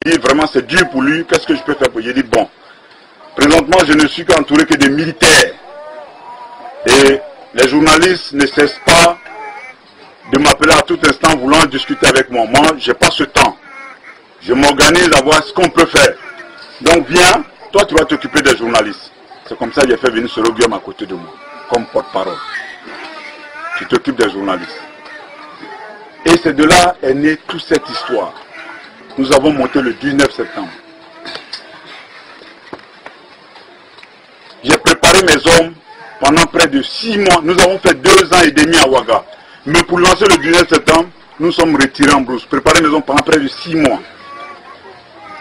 dit vraiment c'est dur pour lui, qu'est-ce que je peux faire pour lui? J'ai dit bon, présentement je ne suis qu'entouré que des militaires. Et les journalistes ne cessent pas de m'appeler à tout instant voulant discuter avec moi. Moi, je n'ai pas ce temps. Je m'organise à voir ce qu'on peut faire. Donc viens, toi tu vas t'occuper des journalistes. C'est comme ça que j'ai fait venir Soro Guillaume à côté de moi, comme porte-parole. Tu t'occupes des journalistes. Et c'est de là est née toute cette histoire. Nous avons monté le 19 septembre. J'ai préparé mes hommes pendant près de 6 mois. Nous avons fait 2 ans et demi à Ouaga. Mais pour lancer le 19 septembre, nous sommes retirés en brousse. Préparer mes hommes pendant près de 6 mois.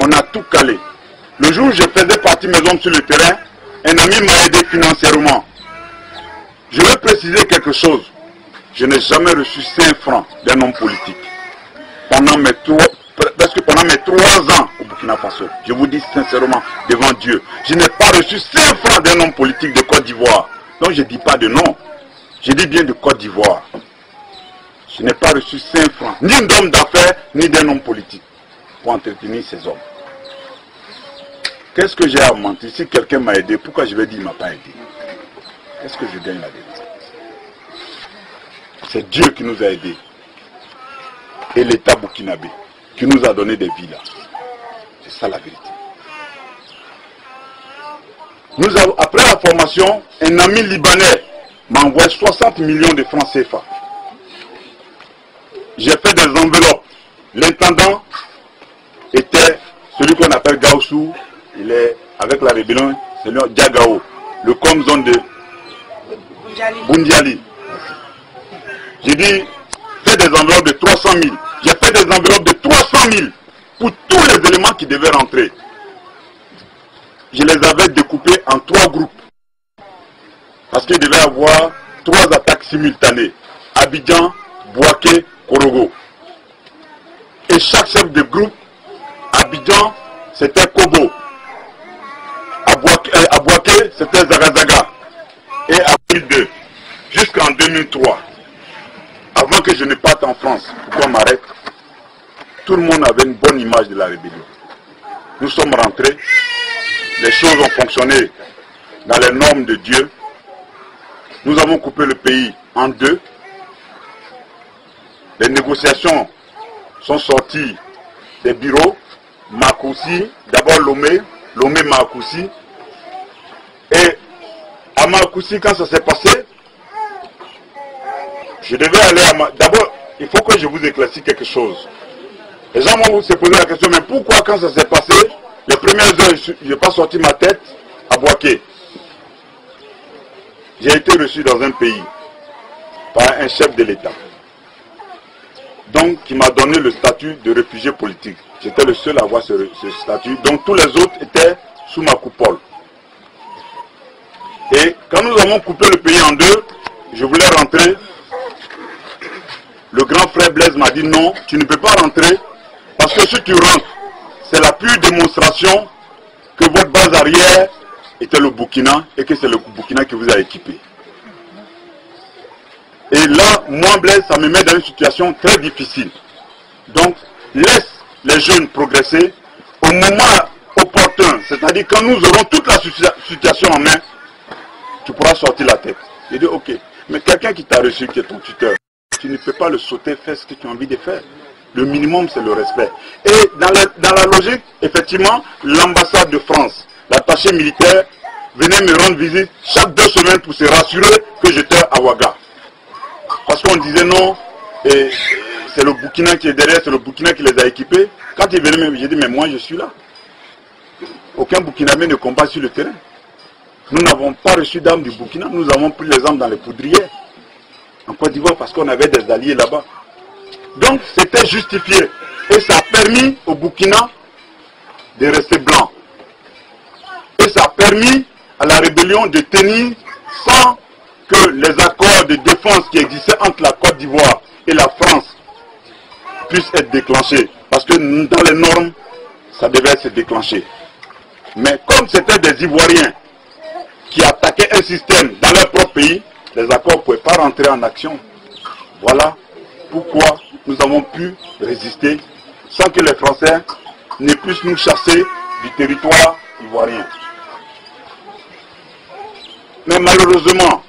On a tout calé. Le jour où je faisais partie mes hommes sur le terrain, un ami m'a aidé financièrement. Je veux préciser quelque chose. Je n'ai jamais reçu 5 francs d'un homme politique. Parce que pendant mes 3 ans au Burkina Faso, je vous dis sincèrement, devant Dieu, je n'ai pas reçu 5 francs d'un homme politique de Côte d'Ivoire. Donc je ne dis pas de nom. Je dis bien de Côte d'Ivoire. Je n'ai pas reçu 5 francs, ni d'homme d'affaires, ni d'un homme politique, pour entretenir ces hommes. Qu'est-ce que j'ai à mentir? Si quelqu'un m'a aidé, pourquoi je vais dire qu'il ne m'a pas aidé? Qu'est-ce que je gagne là-dedans? C'est Dieu qui nous a aidés. Et l'État burkinabé, qui nous a donné des villas. C'est ça la vérité. Nous avons, après la formation, un ami libanais m'a envoyé 60 millions de francs CFA. J'ai fait des enveloppes. L'intendant était celui qu'on appelle Gaoussou. Il est avec la rébellion, c'est le Diagao, le com-zone de Bundiali. J'ai dit, fais des enveloppes de 300 000. J'ai fait des enveloppes de 300 000 pour tous les éléments qui devaient rentrer. Je les avais découpés en 3 groupes. Parce qu'il devait y avoir 3 attaques simultanées. Abidjan, Bouaké, Korogo. Et chaque chef de groupe, Abidjan, c'était Kobo. À Bouaké, c'était Zagazaga. Et à 2002, jusqu'en 2003, avant que je ne parte en France, pour qu'on m'arrête, tout le monde avait une bonne image de la rébellion. Nous sommes rentrés, les choses ont fonctionné dans les normes de Dieu. Nous avons coupé le pays en 2. Les négociations sont sorties des bureaux. Makoussi, d'abord Lomé, Makoussi. Et à Makoussi, quand ça s'est passé, je devais aller à D'abord, il faut que je vous éclaircisse quelque chose. Les gens vont se poser la question, mais pourquoi quand ça s'est passé, les premières heures, je n'ai pas sorti ma tête à Bouaké? J'ai été reçu dans un pays par un chef de l'État. Donc, qui m'a donné le statut de réfugié politique. J'étais le seul à avoir ce statut. Donc, tous les autres étaient sous ma coupole. Et quand nous avons coupé le pays en 2, je voulais rentrer. Le grand frère Blaise m'a dit non, tu ne peux pas rentrer. Parce que si tu rentres, c'est la pure démonstration que votre base arrière était le Burkina et que c'est le Burkina qui vous a équipé. Et là, moi, Blaise, ça me met dans une situation très difficile. Donc, laisse les jeunes progresser au moment opportun. C'est-à-dire quand nous aurons toute la situation en main, tu pourras sortir la tête. J'ai dit, ok, mais quelqu'un qui t'a reçu, qui est ton tuteur, tu ne peux pas le sauter, faire ce que tu as envie de faire. Le minimum, c'est le respect. Et dans la logique, effectivement, l'ambassade de France, l'attaché militaire, venait me rendre visite chaque 2 semaines pour se rassurer que j'étais à Ouaga. Parce qu'on disait non, c'est le Burkina qui est derrière, c'est le Burkina qui les a équipés. Quand ils venaient, j'ai dit, mais moi je suis là. Aucun Burkinabé ne combat sur le terrain. Nous n'avons pas reçu d'armes du Burkina, nous avons pris les armes dans les poudrières. En Côte d'Ivoire, parce qu'on avait des alliés là-bas. Donc c'était justifié. Et ça a permis au Burkina de rester blanc. Et ça a permis à la rébellion de tenir sans que les accords de défense qui existaient entre la Côte d'Ivoire et la France puissent être déclenchés. Parce que dans les normes, ça devait se déclencher. Mais comme c'était des Ivoiriens qui attaquaient un système dans leur propre pays, les accords ne pouvaient pas rentrer en action. Voilà pourquoi nous avons pu résister sans que les Français ne puisse nous chasser du territoire ivoirien. Mais malheureusement,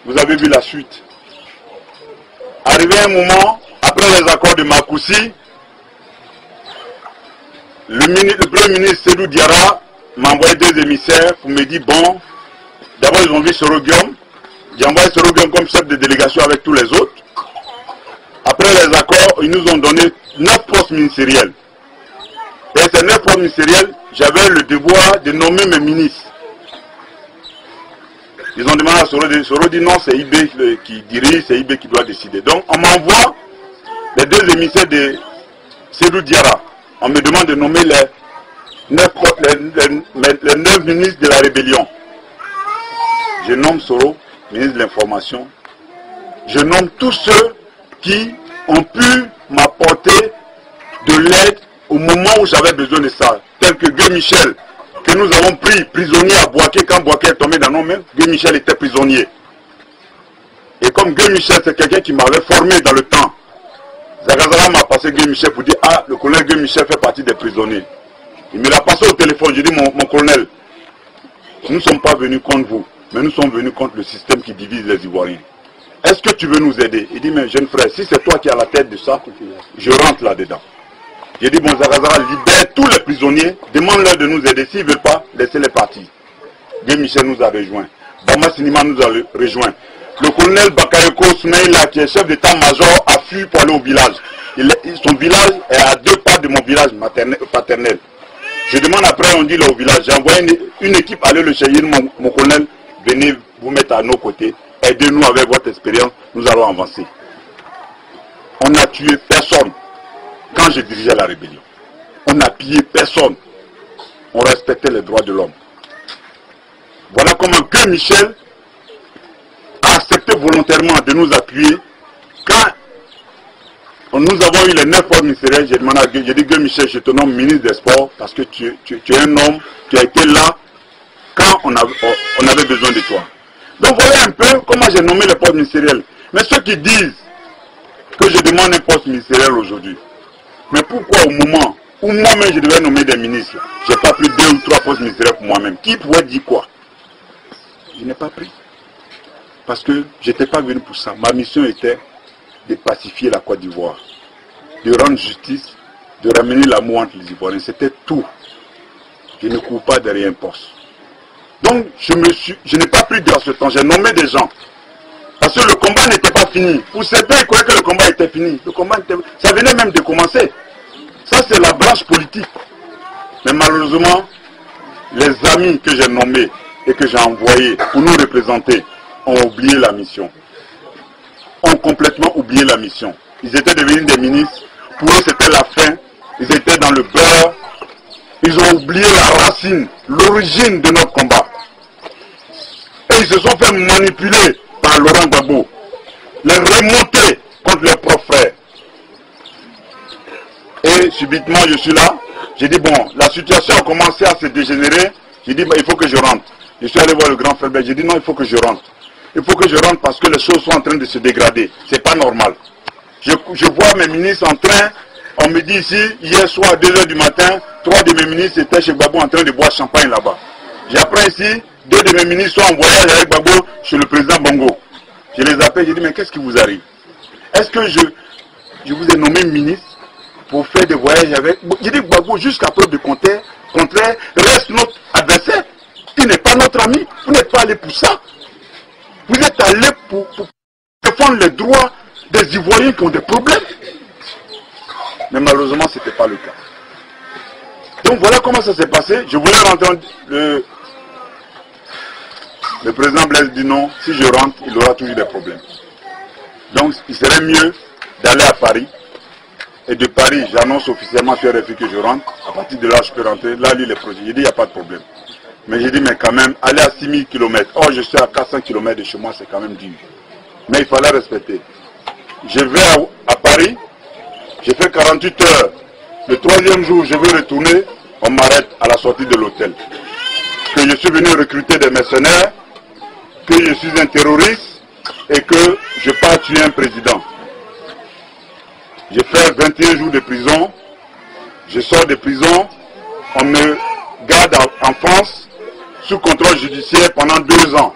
vous avez vu la suite. Arrivé un moment, après les accords de Makoussi, le Premier ministre Sédou Diarra m'a envoyé 2 émissaires pour me dire, bon, d'abord ils ont vu Soro Guillaume, j'ai envoyé Soro Guillaume comme chef de délégation avec tous les autres. Après les accords, ils nous ont donné 9 postes ministériels. Et ces 9 postes ministériels, j'avais le devoir de nommer mes ministres. Ils ont demandé à Soro dit non, c'est IB qui dirige, c'est IB qui doit décider. Donc on m'envoie les 2 émissaires de Sédou Diarra. On me demande de nommer les 9 ministres de la rébellion. Je nomme Soro, ministre de l'Information. Je nomme tous ceux qui ont pu m'apporter de l'aide au moment où j'avais besoin de ça. Tel que Guy Michel, que nous avons pris prisonnier à Boaké, quand Boaké est tombé dans nos mains, Guy Michel était prisonnier. Et comme Guy Michel, c'est quelqu'un qui m'avait formé dans le temps, Zagazara m'a passé Guy Michel pour dire, ah, le colonel Guy Michel fait partie des prisonniers. Il me l'a passé au téléphone, j'ai dit, mon colonel, nous ne sommes pas venus contre vous, mais nous sommes venus contre le système qui divise les Ivoiriens. Est-ce que tu veux nous aider? Il dit, mais jeune frère, si c'est toi qui as la tête de ça, je rentre là-dedans. J'ai dit, bon, Zagazara, libère tous les prisonniers, demande-leur de nous aider. S'ils ne veulent pas, laissez-les partir. Guy Michel nous a rejoints. Bama Sinima nous a rejoints. Le colonel Bakayoko Soumaïla, qui est chef d'état-major, a fui pour aller au village. Son village est à 2 pas de mon village paternel. Je demande après, on dit là au village, j'ai envoyé une équipe aller le chercher, mon colonel, venez vous mettre à nos côtés, aidez-nous avec votre expérience, nous allons avancer. On n'a tué personne quand je dirigeais la rébellion. On n'a pillé personne. On respectait les droits de l'homme. Voilà comment Guy Michel a accepté volontairement de nous appuyer. Quand nous avons eu les 9 postes ministériels, j'ai demandé à Guy, j'ai dit, Guy Michel, je te nomme ministre des Sports parce que tu es un homme qui a été là quand on avait besoin de toi. Donc voilà un peu comment j'ai nommé les postes ministériels. Mais ceux qui disent que je demande un poste ministériel aujourd'hui, mais pourquoi au moment où moi-même je devais nommer des ministres, je n'ai pas pris 2 ou 3 postes ministériels pour moi-même? Qui pouvait dire quoi? Je n'ai pas pris. Parce que je n'étais pas venu pour ça. Ma mission était de pacifier la Côte d'Ivoire, de rendre justice, de ramener l'amour entre les Ivoiriens. C'était tout. Je ne cours pas derrière un poste. Donc je n'ai pas pris de ce temps, j'ai nommé des gens. Parce que le combat n'était pas fini. Pour certains, ils croyaient que le combat était fini. Le combat ça venait même de commencer. Ça, c'est la branche politique. Mais malheureusement, les amis que j'ai nommés et que j'ai envoyés pour nous représenter ont oublié la mission. Ont complètement oublié la mission. Ils étaient devenus des ministres. Pour eux, c'était la fin. Ils étaient dans le beurre. Ils ont oublié la racine, l'origine de notre combat. Et ils se sont fait manipuler par Laurent Gbagbo. Les remonter contre leurs propres frères. Et subitement, je suis là. J'ai dit, bon, la situation a commencé à se dégénérer. J'ai dit, bah, il faut que je rentre. Je suis allé voir le grand frère. J'ai dit, non, il faut que je rentre. Il faut que je rentre parce que les choses sont en train de se dégrader. C'est pas normal. Je vois mes ministres en train, on me dit ici, hier soir à 2 h du matin, 3 de mes ministres étaient chez Gbagbo en train de boire champagne là-bas. J'apprends ici, 2 de mes ministres sont en voyage avec Gbagbo chez le président Bongo. Je les appelle, je dis, mais qu'est-ce qui vous arrive? Est-ce que je vous ai nommé ministre pour faire des voyages avec... Je dis, Gbagbo, jusqu'à preuve de contraire, reste notre adversaire. Il n'est pas notre ami. Vous n'êtes pas allé pour ça. Vous êtes allé pour défendre les droits des Ivoiriens qui ont des problèmes. Mais malheureusement, ce n'était pas le cas. Donc voilà comment ça s'est passé. Je voulais rentrer. Le président Blaise dit non, si je rentre, il aura toujours des problèmes. Donc il serait mieux d'aller à Paris. Et de Paris, j'annonce officiellement sur RFI que je rentre. À partir de là, je peux rentrer. Là, lui, les projets. J'ai dit, il n'y a pas de problème. Mais j'ai dit, mais quand même, aller à 6000 km. Or, je suis à 400 km de chez moi, c'est quand même dur. Mais il fallait respecter. Je vais à Paris, j'ai fait 48 heures. Le 3e jour, je veux retourner, on m'arrête à la sortie de l'hôtel. Que je suis venu recruter des mercenaires, que je suis un terroriste et que je pars tuer un président. J'ai fait 21 jours de prison Je sors de prison, on me garde en France sous contrôle judiciaire pendant 2 ans.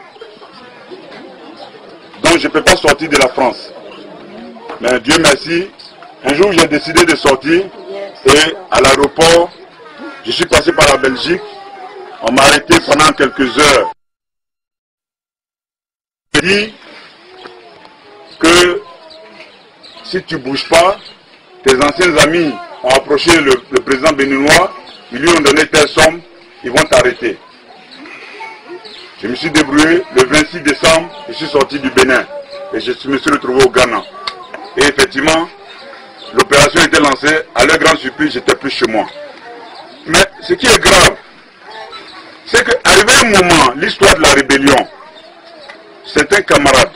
Donc je ne peux pas sortir de la France. Mais Dieu merci, un jour j'ai décidé de sortir et à l'aéroport, je suis passé par la Belgique. On m'a arrêté pendant quelques heures. Je dis que si tu ne bouges pas, tes anciens amis ont approché le président béninois, ils lui ont donné telle somme, ils vont t'arrêter. Je me suis débrouillé, le 26 décembre, je suis sorti du Bénin et je me suis retrouvé au Ghana. Et effectivement, l'opération était lancée, à leur grande surprise, j'étais plus chez moi. Mais ce qui est grave, c'est qu'arrivé un moment, l'histoire de la rébellion, certains camarades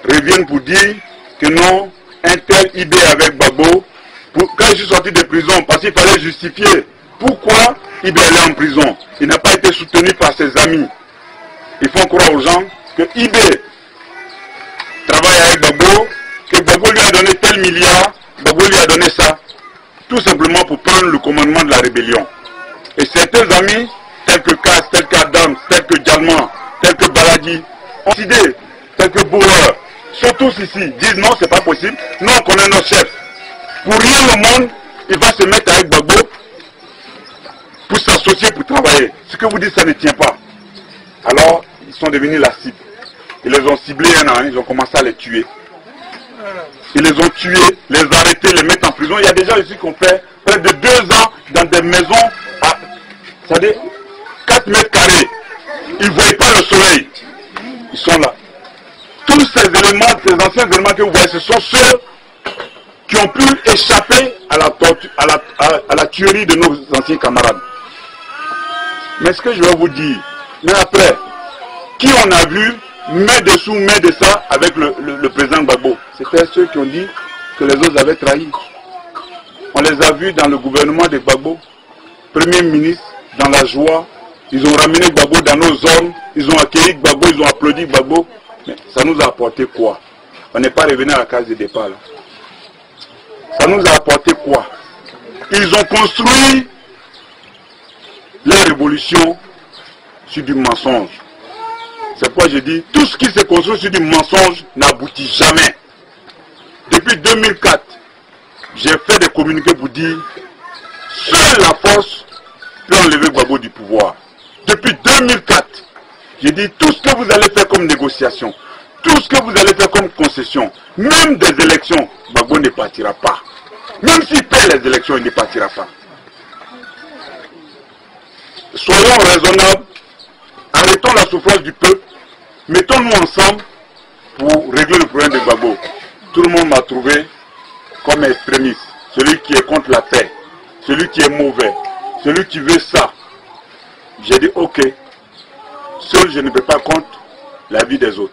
reviennent pour dire que non, un tel IB avec Gbagbo, quand je suis sorti de prison, parce qu'il fallait justifier pourquoi IB allait en prison. Il n'a pas été soutenu par ses amis. Il faut croire aux gens que IB travaille avec Gbagbo, que Gbagbo lui a donné tel milliard, Gbagbo lui a donné ça, tout simplement pour prendre le commandement de la rébellion. Et certains amis, tels que Kass, tels qu'Adams, tels que Djalman, tels que Baladi, ont décidé, tels que Bauer, sont tous ici, disent non, c'est pas possible, non, on connaît notre chef. Pour rien au monde, il va se mettre avec Gbagbo pour s'associer, pour travailler. Ce que vous dites, ça ne tient pas. Alors, ils sont devenus la cible. Ils les ont ciblés un an, ils ont commencé à les tuer. Ils les ont tués, les arrêtés, les mettre en prison. Il y a des gens ici qui ont fait près de 2 ans dans des maisons à, c'est-à-dire 4 mètres carrés. Ils ne voyaient pas le soleil. Ils sont là. Tous ces éléments, ces anciens éléments que vous voyez, ce sont ceux qui ont pu échapper à la tuerie de nos anciens camarades. Mais ce que je vais vous dire, mais après, qui on a vu main dessous, main de ça avec le président Gbagbo? C'était ceux qui ont dit que les autres avaient trahi. On les a vus dans le gouvernement de Gbagbo, Premier ministre, dans la joie. Ils ont ramené Gbagbo dans nos zones, ils ont accueilli Gbagbo, ils ont applaudi Gbagbo. Mais ça nous a apporté quoi? On n'est pas revenu à la case de départ là. Ça nous a apporté quoi? Ils ont construit leur révolution sur du mensonge. C'est pourquoi je dis, tout ce qui se construit sur du mensonge n'aboutit jamais. Depuis 2004, j'ai fait des communiqués pour dire, seule la force peut enlever Gbagbo du pouvoir. Depuis 2004, j'ai dit, tout ce que vous allez faire comme négociation, tout ce que vous allez faire comme concession, même des élections, Gbagbo ne partira pas. Même s'il perd les élections, il ne partira pas. Soyons raisonnables, arrêtons la souffrance du peuple, mettons-nous ensemble pour régler le problème de Gbagbo. Tout le monde m'a trouvé comme extrémiste, celui qui est contre la paix, celui qui est mauvais, celui qui veut ça. J'ai dit ok, seul je ne peux pas contre la vie des autres.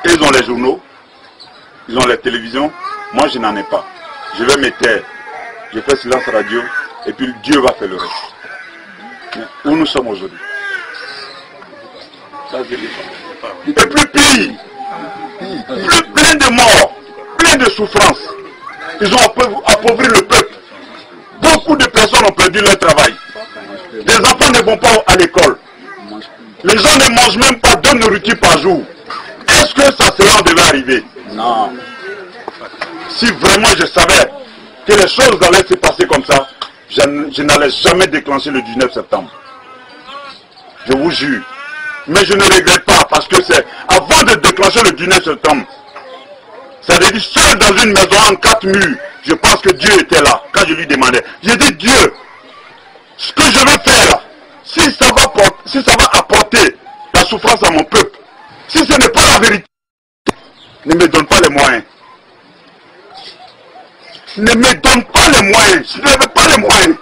Ils ont les journaux, ils ont les télévisions, moi je n'en ai pas. Je vais me taire, je fais silence radio et puis Dieu va faire le reste. Mais où nous sommes aujourd'hui? Et plus pire, plein de morts, plein de souffrances. Ils ont appauvri le peuple. Beaucoup de personnes ont perdu leur travail. Les enfants ne vont pas à l'école. Les gens ne mangent même pas 2 nourritures par jour. Est-ce que ça cela devait arriver? Non. Si vraiment je savais que les choses allaient se passer comme ça, je n'allais jamais déclencher le 19 septembre. Je vous jure. Mais je ne regrette pas parce que c'est avant de déclencher le 19 septembre. Ça veut dire seul dans une maison en 4 murs. Je pense que Dieu était là quand je lui demandais. J'ai dit Dieu, ce que je veux faire, si ça va apporter la souffrance à mon peuple, si ce n'est pas la vérité, ne me donne pas les moyens. Ne me donne pas les moyens. Je n'avais pas les moyens.